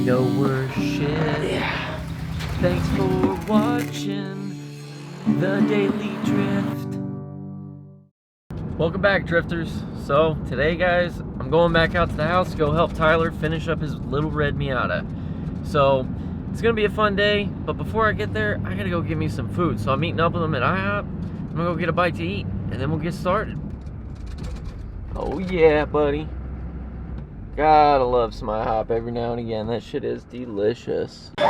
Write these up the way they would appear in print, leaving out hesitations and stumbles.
know we're shit. Yeah. Thanks for watching the Daily Drift. Welcome back, drifters. So today, guys, I'm going back out to the house to go help Tyler finish up his Little Red Miata. So it's gonna be a fun day, but before I get there, I gotta go get me some food. So I'm meeting up with him at IHOP. I'm gonna go get a bite to eat, and then we'll get started. Oh yeah, buddy. Gotta love some IHOP every now and again. That shit is delicious. Oh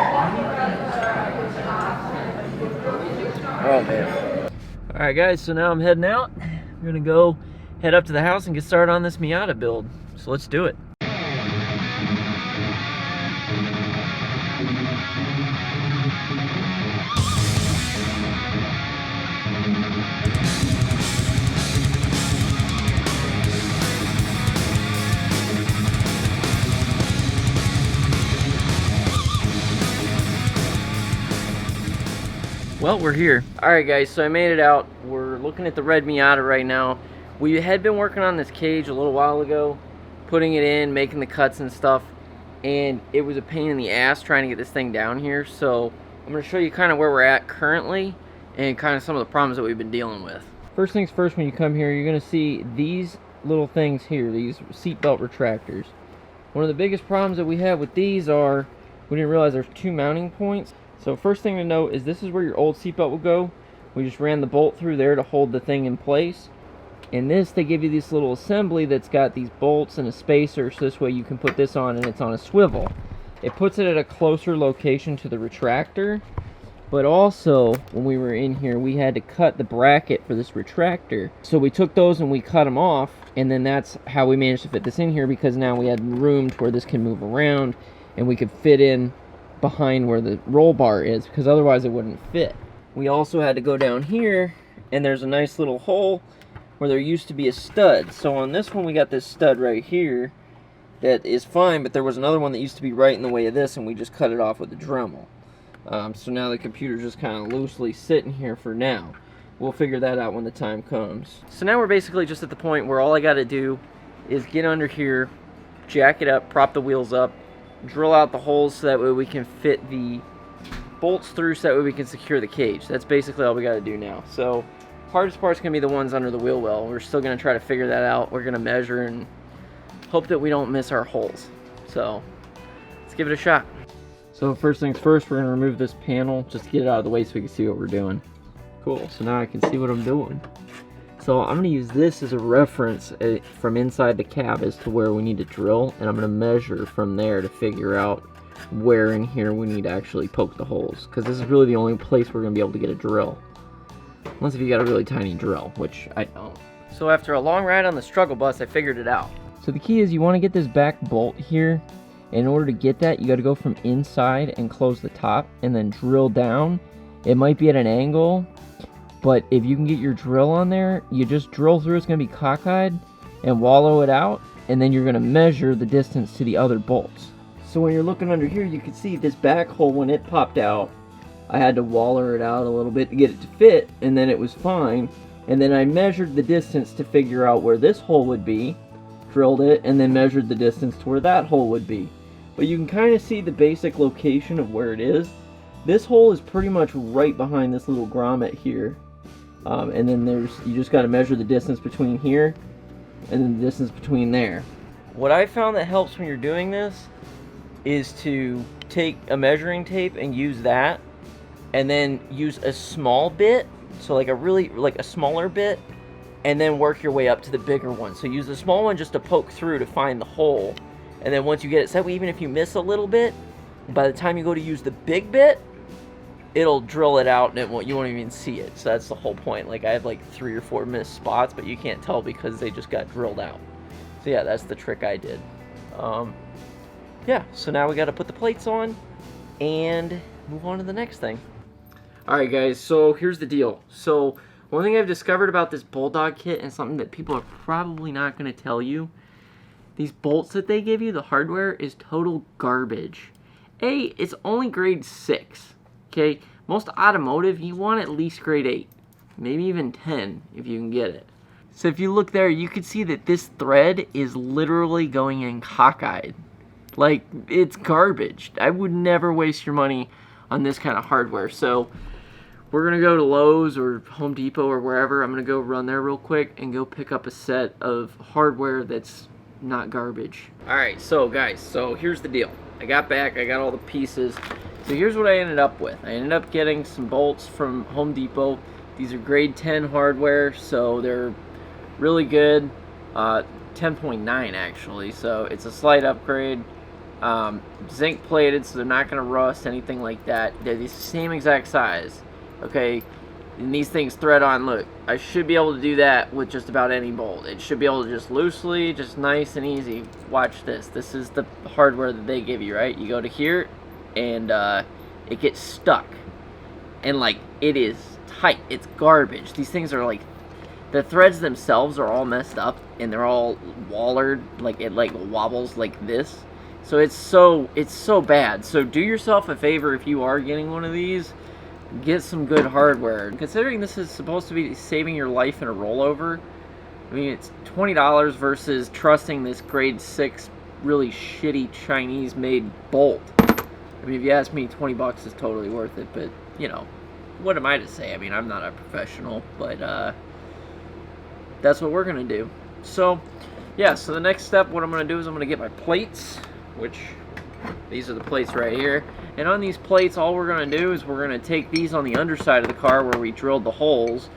man. Alright guys, so now I'm heading out. I'm gonna go head up to the house and get started on this Miata build. So let's do it. Well, we're here. Alright guys, so I made it out. We're looking at the red Miata right now. We had been working on this cage a little while ago, putting it in, making the cuts and stuff, and it was a pain in the ass trying to get this thing down here. So I'm going to show you kind of where we're at currently and kind of some of the problems that we've been dealing with. First things first, when you come here, you're going to see these little things here, these seatbelt retractors. One of the biggest problems that we have with these are, we didn't realize there's two mounting points. So first thing to note is this is where your old seatbelt will go. We just ran the bolt through there to hold the thing in place. And this, they give you this little assembly that's got these bolts and a spacer, so this way you can put this on and it's on a swivel. It puts it at a closer location to the retractor. But also, when we were in here, we had to cut the bracket for this retractor. So we took those and we cut them off, and then that's how we managed to fit this in here, because now we had room to where this can move around and we could fit in behind where the roll bar is, because otherwise it wouldn't fit. We also had to go down here, and there's a nice little hole where there used to be a stud. So on this one we got this stud right here that is fine, but there was another one that used to be right in the way of this, and we just cut it off with a Dremel. So now the computer's just kind of loosely sitting here for now. We'll figure that out when the time comes. So now we're basically just at the point where all I got to do is get under here, jack it up, prop the wheels up, drill out the holes so that way we can fit the bolts through, so that way we can secure the cage. That's basically all we got to do now. So hardest part's gonna be the ones under the wheel well. We're still gonna try to figure that out. We're gonna measure and hope that we don't miss our holes. So let's give it a shot. So first things first, we're gonna remove this panel just to get it out of the way so we can see what we're doing. Cool, so now I can see what I'm doing. So I'm going to use this as a reference from inside the cab as to where we need to drill, and I'm going to measure from there to figure out where in here we need to actually poke the holes, because this is really the only place we're going to be able to get a drill. Unless if you got a really tiny drill, which I don't. So after a long ride on the struggle bus, I figured it out. So the key is you want to get this back bolt here. In order to get that, you got to go from inside and close the top and then drill down. It might be at an angle, but if you can get your drill on there, you just drill through. It's going to be cockeyed and wallow it out, and then you're going to measure the distance to the other bolts. So when you're looking under here, you can see this back hole, when it popped out, I had to waller it out a little bit to get it to fit, and then it was fine. And then I measured the distance to figure out where this hole would be, drilled it, and then measured the distance to where that hole would be. But you can kind of see the basic location of where it is. This hole is pretty much right behind this little grommet here. And then you just got to measure the distance between here and then the distance between there. What I found that helps when you're doing this is to take a measuring tape and use that, and then use a small bit, so like a smaller bit, and then work your way up to the bigger one. So use the small one just to poke through to find the hole, and then once you get it set, even if you miss a little bit, by the time you go to use the big bit, it'll drill it out, and you won't even see it. So that's the whole point. Like, I have like 3 or 4 missed spots, but you can't tell because they just got drilled out. So yeah, that's the trick I did. Yeah, so now we got to put the plates on and move on to the next thing. Alright guys, so here's the deal. So one thing I've discovered about this Bulldog kit, and something that people are probably not going to tell you, these bolts that they give you, the hardware, is total garbage. It's only grade 6. Okay, most automotive, you want at least grade 8, maybe even 10 if you can get it. So if you look there, you can see that this thread is literally going in cockeyed. Like, it's garbage. I would never waste your money on this kind of hardware. So we're gonna go to Lowe's or Home Depot or wherever. I'm gonna go run there real quick and go pick up a set of hardware that's not garbage. Alright, so guys, so here's the deal. I got back, I got all the pieces. So here's what I ended up with. I ended up getting some bolts from Home Depot. These are grade 10 hardware, so they're really good. 10.9 actually, so it's a slight upgrade. Zinc plated, so they're not going to rust, anything like that. They're the same exact size, okay? And these things thread on. Look, I should be able to do that with just about any bolt. It should be able to just loosely, just nice and easy. Watch this. This is the hardware that they give you, right? You go to here, and it gets stuck. And, like, it is tight. It's garbage. These things are, like, the threads themselves are all messed up, and they're all wallered. Like, it, like, wobbles like this. So it's so bad. So do yourself a favor if you are getting one of these. Get some good hardware. Considering this is supposed to be saving your life in a rollover, I mean, it's $20 versus trusting this grade 6 really shitty Chinese made bolt. I mean, if you ask me, 20 bucks is totally worth it, but you know, what am I to say? I mean, I'm not a professional, but that's what we're gonna do. So yeah, so the next step, what I'm gonna do is I'm gonna get my plates, which these are the plates right here. And on these plates, all we're going to do is we're going to take these on the underside of the car where we drilled the holes.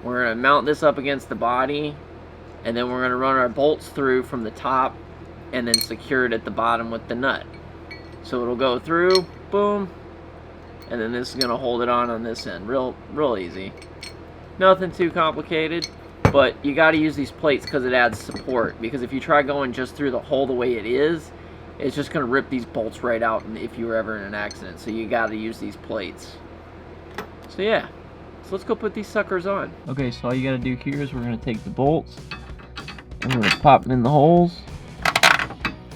We're going to mount this up against the body, and then we're going to run our bolts through from the top and then secure it at the bottom with the nut. So it'll go through, boom, and then this is going to hold it on this end. Real easy. Nothing too complicated, but you got to use these plates because it adds support. Because if you try going just through the hole the way it is, it's just going to rip these bolts right out if you were ever in an accident. So you got to use these plates. So yeah, so let's go put these suckers on. Okay, so all you got to do here is we're going to take the bolts and we're going to pop them in the holes.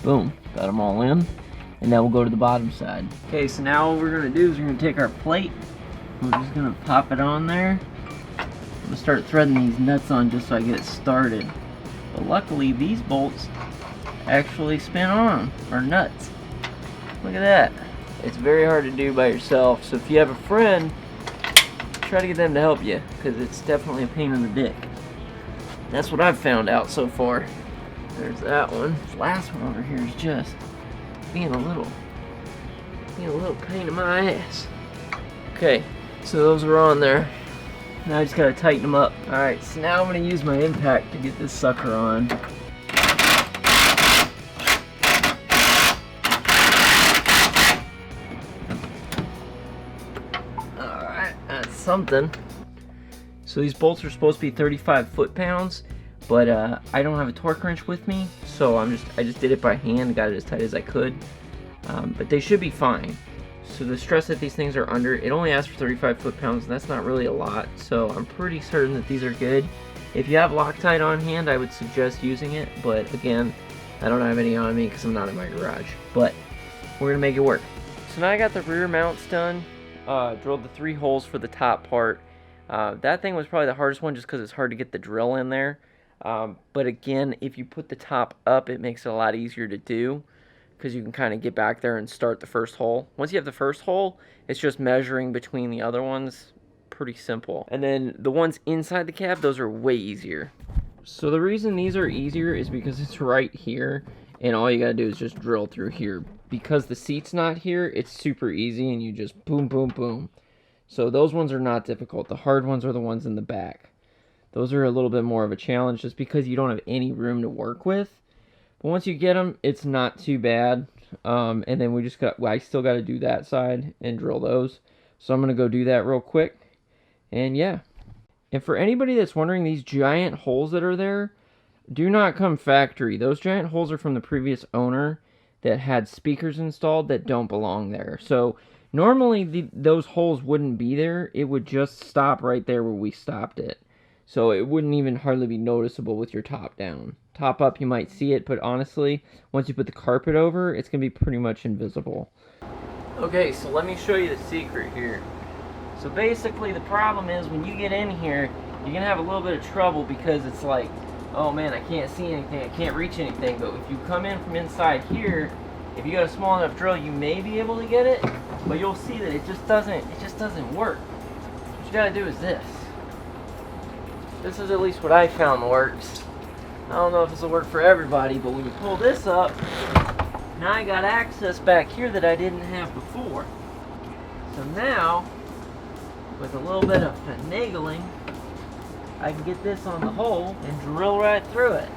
Boom, got them all in. And now we'll go to the bottom side. Okay, so now what we're going to do is we're going to take our plate. We're just going to pop it on there. I'm going to start threading these nuts on just so I get it started. But luckily these bolts actually spin on, or nuts. Look at that. It's very hard to do by yourself, so if you have a friend, try to get them to help you, because it's definitely a pain in the dick. That's what I've found out so far. There's that one. This last one over here is just being a little pain in my ass. Okay, so those are on there. Now I just gotta tighten them up. Alright, so now I'm gonna use my impact to get this sucker on. Something. So these bolts are supposed to be 35 foot-pounds, but I don't have a torque wrench with me, so I just did it by hand, got it as tight as I could. But they should be fine. So the stress that these things are under, it only asks for 35 foot-pounds, and that's not really a lot, so I'm pretty certain that these are good. If you have Loctite on hand, I would suggest using it, but again, I don't have any on me because I'm not in my garage. But we're gonna make it work. So now I got the rear mounts done. Drilled the 3 holes for the top part. That thing was probably the hardest one just because it's hard to get the drill in there. But again, if you put the top up, it makes it a lot easier to do because you can kind of get back there and start the first hole. Once you have the first hole, it's just measuring between the other ones. Pretty simple. And then the ones inside the cab, those are way easier. So the reason these are easier is because it's right here, and all you gotta do is just drill through here. Because the seat's not here, it's super easy, and you just boom, boom, boom. So those ones are not difficult. The hard ones are the ones in the back. Those are a little bit more of a challenge just because you don't have any room to work with. But once you get them, it's not too bad. And then I still got to do that side and drill those. So I'm going to go do that real quick. And yeah. And for anybody that's wondering, these giant holes that are there do not come factory. Those giant holes are from the previous owner that had speakers installed that don't belong there. So normally those holes wouldn't be there. It would just stop right there where we stopped it. So it wouldn't even hardly be noticeable with your top down. Top up you might see it, but honestly, once you put the carpet over, it's going to be pretty much invisible. Okay, so let me show you the secret here. So basically the problem is when you get in here, you're going to have a little bit of trouble because it's like, oh man, I can't see anything, I can't reach anything. But if you come in from inside here, If you got a small enough drill, you may be able to get it, but you'll see that it just doesn't work. What you gotta do is this. This is at least what I found works. I don't know if this will work for everybody, but when you pull this up, now I got access back here that I didn't have before. So now, with a little bit of finagling, I can get this on the hole and drill right through it.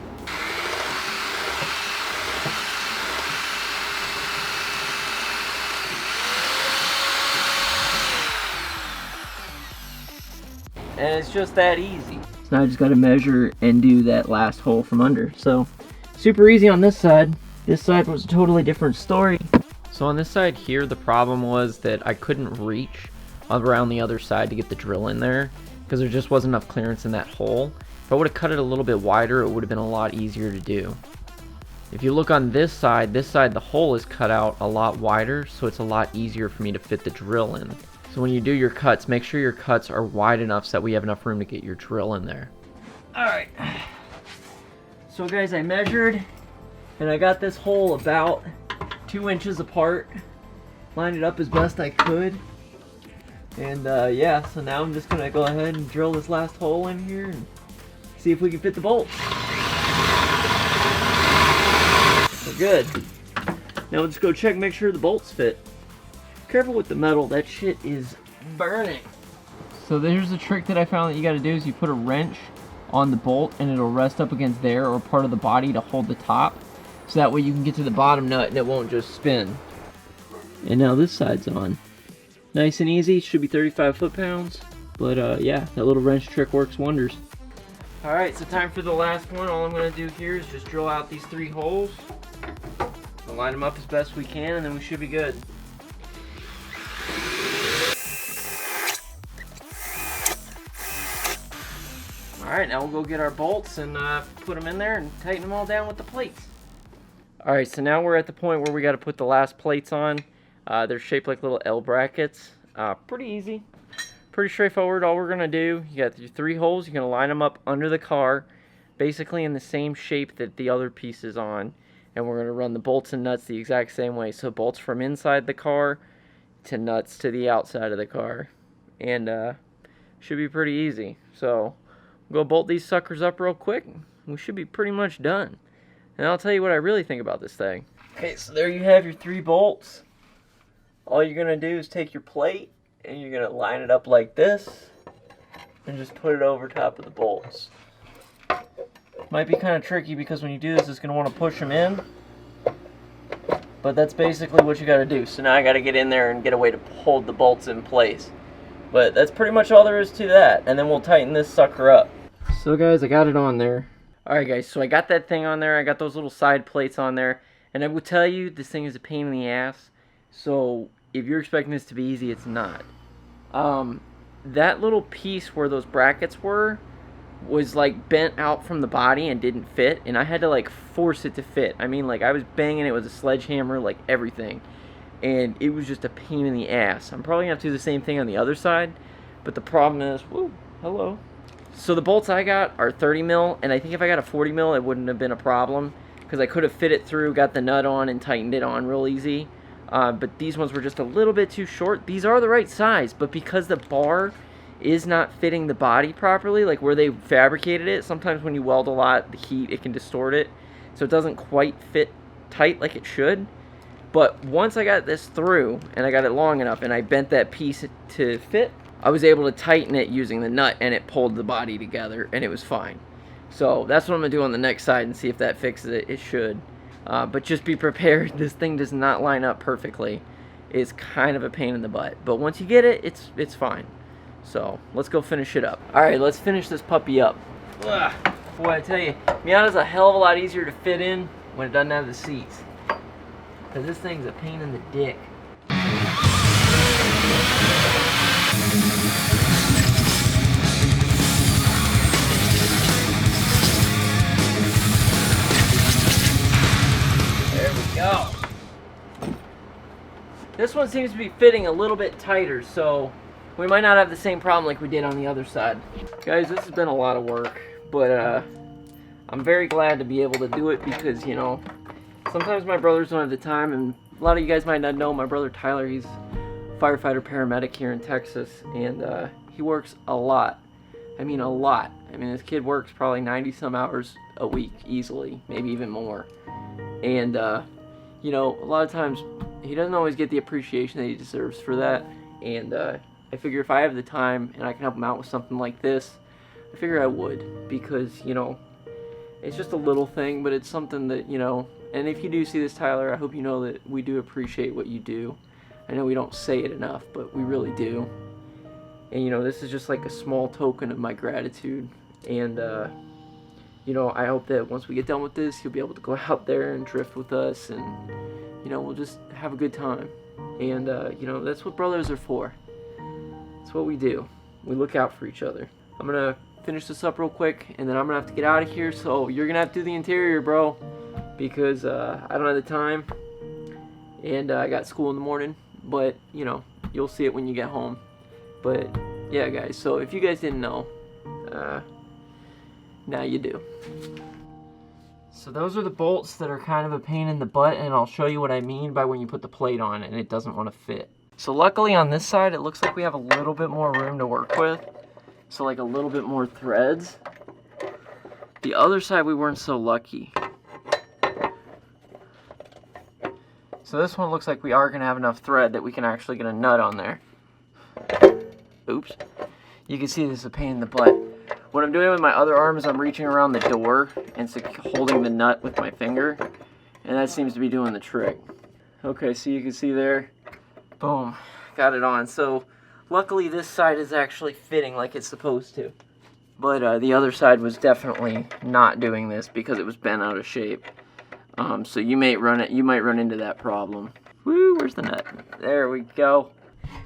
And it's just that easy. So now I just got to measure and do that last hole from under. So super easy on this side. This side was a totally different story. So on this side here, the problem was that I couldn't reach around the other side to get the drill in there because there just wasn't enough clearance in that hole. If I would have cut it a little bit wider, it would have been a lot easier to do. If you look on this side, the hole is cut out a lot wider, so it's a lot easier for me to fit the drill in. So when you do your cuts, make sure your cuts are wide enough so that we have enough room to get your drill in there. Alright. So guys, I measured and I got this hole about 2 inches apart. Lined it up as best I could. And yeah, so now I'm just going to go ahead and drill this last hole in here and see if we can fit the bolts. We're good. Now let's go check, make sure the bolts fit. Careful with the metal, that shit is burning. So there's the trick that I found that you gotta do is you put a wrench on the bolt and it'll rest up against there or part of the body to hold the top. So that way you can get to the bottom nut and it won't just spin. And now this side's on. Nice and easy, should be 35 foot-pounds. But yeah, that little wrench trick works wonders. Alright, so time for the last one. All I'm gonna do here is just drill out these 3 holes. We'll line them up as best we can and then we should be good. Alright, now we'll go get our bolts and put them in there and tighten them all down with the plates. Alright, so now we're at the point where we got to put the last plates on. They're shaped like little L brackets. Pretty easy. Pretty straightforward. All we're going to do, you got your 3 holes. You're going to line them up under the car, basically in the same shape that the other piece is on. And we're going to run the bolts and nuts the exact same way. So bolts from inside the car to nuts to the outside of the car. And should be pretty easy. So we'll go bolt these suckers up real quick. We should be pretty much done. And I'll tell you what I really think about this thing. Okay, so there you have your 3 bolts. All you're going to do is take your plate and you're going to line it up like this and just put it over top of the bolts. Might be kind of tricky because when you do this, it's going to want to push them in. But that's basically what you got to do. So now I got to get in there and get a way to hold the bolts in place. But that's pretty much all there is to that. And then we'll tighten this sucker up. So guys, I got it on there. Alright guys, so I got that thing on there. I got those little side plates on there. And I will tell you, this thing is a pain in the ass. So if you're expecting this to be easy, it's not. That little piece where those brackets were was like bent out from the body and didn't fit. And I had to like force it to fit. I mean, like I was banging it with a sledgehammer, like everything. And it was just a pain in the ass. I'm probably going to have to do the same thing on the other side. But the problem is, whoa, hello. So the bolts I got are 30 mil. And I think if I got a 40 mil, it wouldn't have been a problem. Because I could have fit it through, got the nut on, and tightened it on real easy. But these ones were just a little bit too short. These are the right size. But because the bar is not fitting the body properly, like where they fabricated it, sometimes when you weld a lot, the heat, it can distort it. So it doesn't quite fit tight like it should. But once I got this through, and I got it long enough, and I bent that piece to fit, I was able to tighten it using the nut, and it pulled the body together, and it was fine. So that's what I'm going to do on the next side and see if that fixes it. It should. But just be prepared. This thing does not line up perfectly. It's kind of a pain in the butt. But once you get it, it's fine. So let's go finish it up. Alright, let's finish this puppy up. Ugh. Boy, I tell you, Miata's a hell of a lot easier to fit in when it doesn't have the seats. Because this thing's a pain in the dick. There we go. This one seems to be fitting a little bit tighter, so we might not have the same problem like we did on the other side. Guys, this has been a lot of work, but I'm very glad to be able to do it because, you know, it's Sometimes my brothers don't have the time, and a lot of you guys might not know my brother Tyler. He's firefighter paramedic here in Texas, and he works a lot. I mean, a lot. I mean, this kid works probably 90 some hours a week easily, maybe even more. And you know, a lot of times he doesn't always get the appreciation that he deserves for that. And I figure if I have the time and I can help him out with something like this, I figure I would, because, you know, it's just a little thing, but it's something that, you know, and if you do see this, Tyler, I hope you know that we do appreciate what you do. I know we don't say it enough, but we really do. And, you know, this is just like a small token of my gratitude. And, you know, I hope that once we get done with this, you'll be able to go out there and drift with us, and, you know, we'll just have a good time. And, you know, that's what brothers are for. That's what we do. We look out for each other. I'm going to finish this up real quick, and then I'm going to have to get out of here. So you're going to have to do the interior, bro, because I don't have the time, and I got school in the morning. But, you know, you'll see it when you get home. But, yeah, guys, so if you guys didn't know, now you do. So those are the bolts that are kind of a pain in the butt, and I'll show you what I mean by when you put the plate on and it doesn't want to fit. So luckily on this side, it looks like we have a little bit more room to work with. So like a little bit more threads. The other side, we weren't so lucky. So this one looks like we are going to have enough thread that we can actually get a nut on there. Oops. You can see this is a pain in the butt. What I'm doing with my other arm is I'm reaching around the door and holding the nut with my finger, and that seems to be doing the trick. Okay, so you can see there, boom, got it on. So luckily this side is actually fitting like it's supposed to, but the other side was definitely not doing this because it was bent out of shape. So you might run into that problem. Woo, where's the nut? There we go.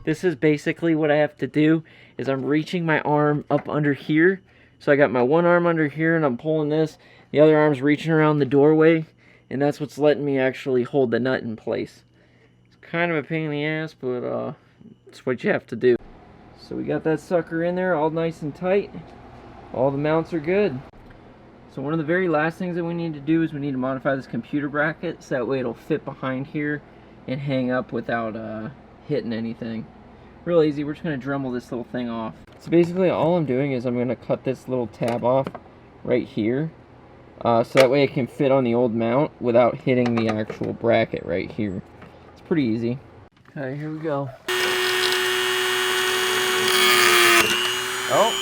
This is basically what I have to do, is I'm reaching my arm up under here. So I got my one arm under here and I'm pulling this. The other arm's reaching around the doorway, and that's what's letting me actually hold the nut in place. It's kind of a pain in the ass, but it's what you have to do. So we got that sucker in there all nice and tight. All the mounts are good. So one of the very last things that we need to do is we need to modify this computer bracket so that way it'll fit behind here and hang up without hitting anything. Real easy. We're just going to Dremel this little thing off. So basically all I'm doing is I'm going to cut this little tab off right here, so that way it can fit on the old mount without hitting the actual bracket right here. It's pretty easy. Okay, here we go. Oh,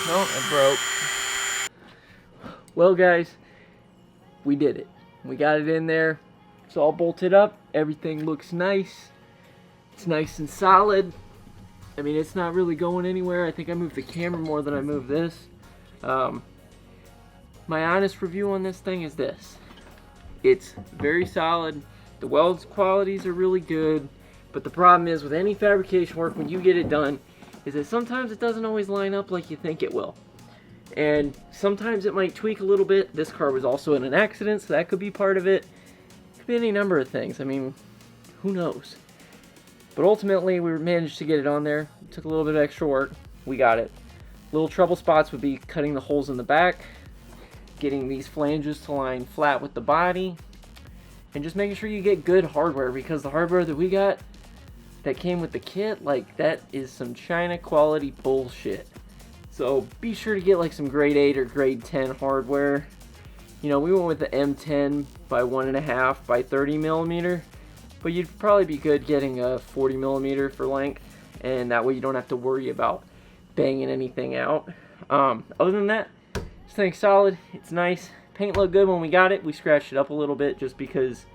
no, it broke. Well, guys, we did it. We got it in there. It's all bolted up. Everything looks nice. It's nice and solid. I mean, it's not really going anywhere. I think I moved the camera more than I moved this. My honest review on this thing is this. It's very solid. The weld qualities are really good. But the problem is with any fabrication work, when you get it done, is that sometimes it doesn't always line up like you think it will. And sometimes it might tweak a little bit. This car was also in an accident, so that could be part of it. It could be any number of things. I mean, who knows? But ultimately, we managed to get it on there. It took a little bit of extra work. We got it. Little trouble spots would be cutting the holes in the back, getting these flanges to line flat with the body, and just making sure you get good hardware, because the hardware that we got that came with the kit, like, that is some China quality bullshit. So be sure to get like some grade 8 or grade 10 hardware. You know, we went with the M10 by 1.5 by 30 millimeter. But you'd probably be good getting a 40 millimeter for length, and that way you don't have to worry about banging anything out. Other than that, this thing's solid. It's nice. Paint looked good when we got it. We scratched it up a little bit just because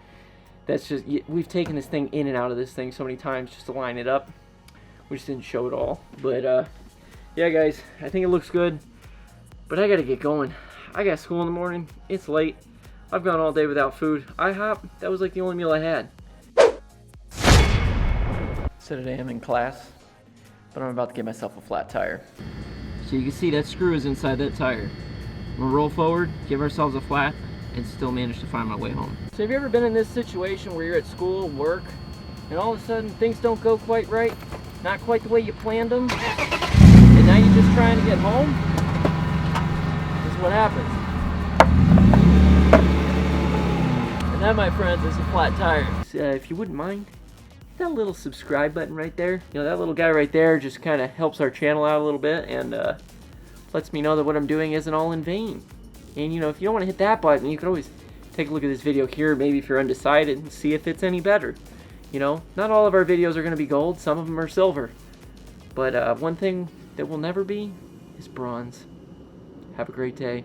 that's just, we've taken this thing in and out of this thing so many times just to line it up. We just didn't show it all. But yeah, guys, I think it looks good. But I gotta get going. I got school in the morning. It's late. I've gone all day without food. IHOP, that was like the only meal I had. So today I'm in class, but I'm about to get myself a flat tire. So you can see that screw is inside that tire. I'm gonna roll forward, give ourselves a flat, and still manage to find my way home. So have you ever been in this situation where you're at school, work, and all of a sudden things don't go quite right? Not quite the way you planned them? And now you're just trying to get home? This is what happens. And That, my friends, is a flat tire. If you wouldn't mind, hit that little subscribe button right there. You know, that little guy right there just kind of helps our channel out a little bit and lets me know that what I'm doing isn't all in vain. And, you know, if you don't want to hit that button, you can always take a look at this video here, maybe if you're undecided, and see if it's any better. You know, not all of our videos are going to be gold, some of them are silver. But one thing that will never be is bronze. Have a great day.